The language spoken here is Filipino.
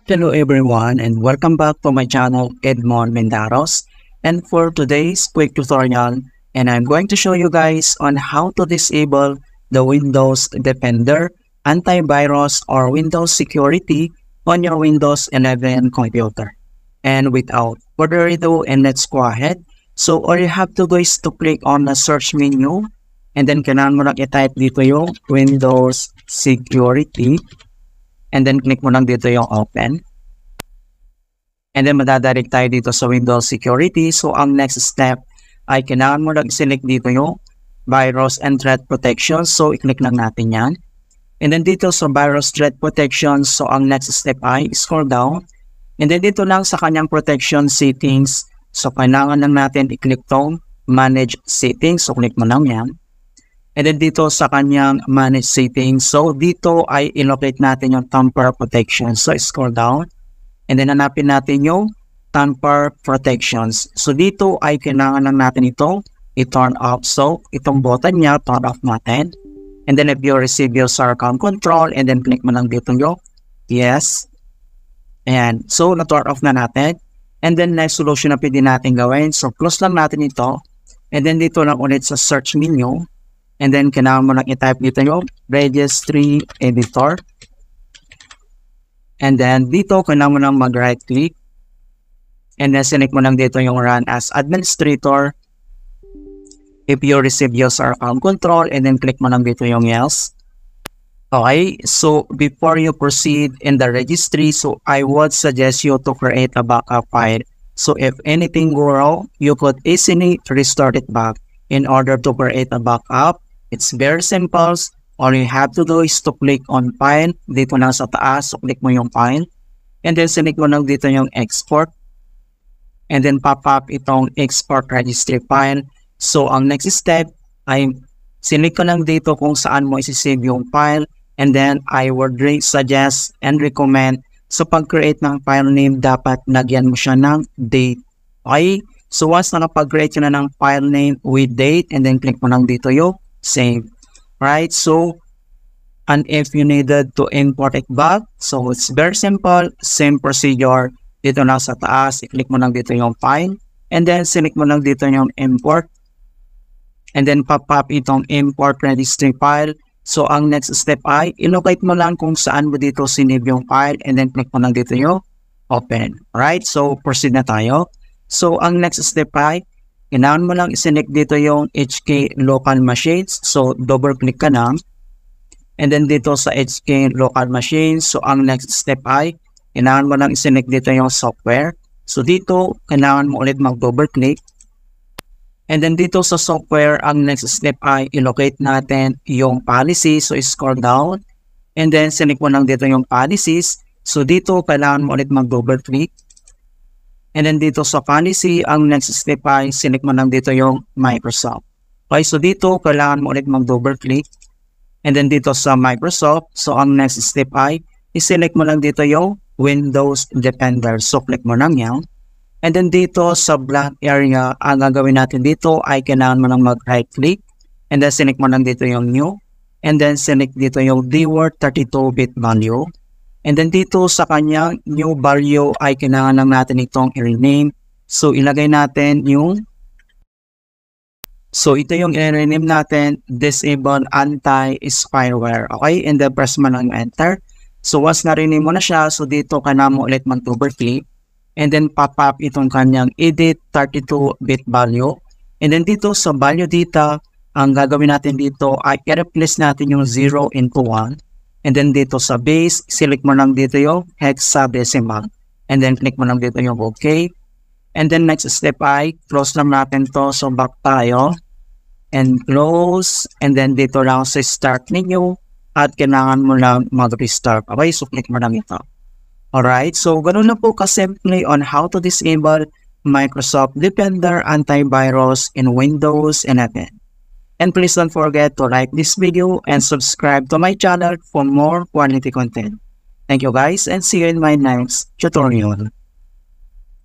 Hello everyone and welcome back to my channel Edmond Mendaros, and for today's quick tutorial and I'm going to show you guys on how to disable the Windows Defender antivirus or Windows security on your Windows 11 computer. And without further ado, and let's go ahead. So all you have to do is to click on the search menu and then kailangan mo lang i-type dito yung Windows security. And then click mo lang dito yung open. And then madadirect tayo dito sa Windows Security. So ang next step ay kailangan mo lang select dito yung Virus and Threat Protection. So i-click lang natin yan. And then dito sa Virus Threat Protection, so ang next step ay scroll down. And then dito lang sa kanyang protection settings. So kailangan lang natin i-click tong Manage Settings. So click mo lang yan. And then dito sa kanyang manage settings, so dito ay i-locate natin yung tamper protection. So scroll down and then hanapin natin yung tamper protections. So dito ay kailangan lang natin ito i-turn off. So itong button niya, turn off natin. And then if you receive user account control and then click mo lang dito yung yes. And so na-turn off na natin. And then next solution na pwede natin gawin. So close lang natin ito. And then dito lang ulit sa search menu. And then, kailangan mo lang i-type dito yung Registry Editor. And then, dito, kailangan mo lang mag-right click. And then, select mo lang dito yung Run as Administrator. If you receive user account control, and then click mo lang dito yung Yes. Okay, so before you proceed in the registry, so I would suggest you to create a backup file. So if anything go wrong, you could easily restart it back. In order to create a backup, it's very simple. All you have to do is to click on File. Dito lang sa taas, so click mo yung File. And then select mo lang dito yung Export. And then pop up itong Export Registry File. So ang next step ay select ko lang dito kung saan mo isi-save yung file. And then I would suggest and recommend so pag-create ng file name, dapat nagyan mo siya ng date. Okay? So once na napag-create na ng file name with date, and then click mo lang dito yung save. Right? So, and if you needed to import it back, so it's very simple, same procedure. Dito lang sa taas, i-click mo lang dito yung file, and then select mo lang dito yung import, and then pop up itong import registry file. So, ang next step ay, ilocate mo lang kung saan mo dito sinave yung file, and then click mo lang dito yung open. Right? So, proceed na tayo. So, ang next step ay, kailangan mo lang i-select dito yung HK local machines. So, double-click ka na. And then dito sa HK local machines, so ang next step ay, kailangan mo lang i-select dito yung software. So, dito, kailangan mo ulit mag-double-click. And then dito sa software, ang next step ay, i-locate natin yung policy. So, scroll down. And then, select mo lang dito yung policies. So, dito, kailangan mo ulit mag-double-click. And then dito sa policy, ang next step ay select mo lang dito yung Microsoft. Okay, so dito kailangan mo ulit mag-double click. And then dito sa Microsoft, so ang next step ay i-select mo lang dito yung Windows Defender. So click mo lang yan. And then dito sa blank area, ang gagawin natin dito ay kailangan mo lang mag-right click. And then select mo lang dito yung new. And then select dito yung DWORD 32-bit value. And then dito sa kanyang new value ay kailangan lang natin itong i-rename. So ilagay natin yung, so ito yung i-rename natin, Disable Anti-Spyware. Okay, and then press mo lang yung enter. So once na-rename mo na siya, so dito kailangan mo ulit mag-double click. And then pop up itong kanyang edit 32-bit value. And then dito sa value data, ang gagawin natin dito ay i-replace natin yung 0 into 1. And then dito sa base, select mo lang dito yung hexadecimal. And then click mo lang dito yung OK. And then next step ay, close lang natin to. So back tayo. And close. And then dito lang sa start menu. At kailangan mo lang mag-restart. Okay, so click mo lang ito. Alright, so ganun na po kasimple on how to disable Microsoft Defender Antivirus in Windows 11. And please don't forget to like this video and subscribe to my channel for more quality content. Thank you guys and see you in my next tutorial.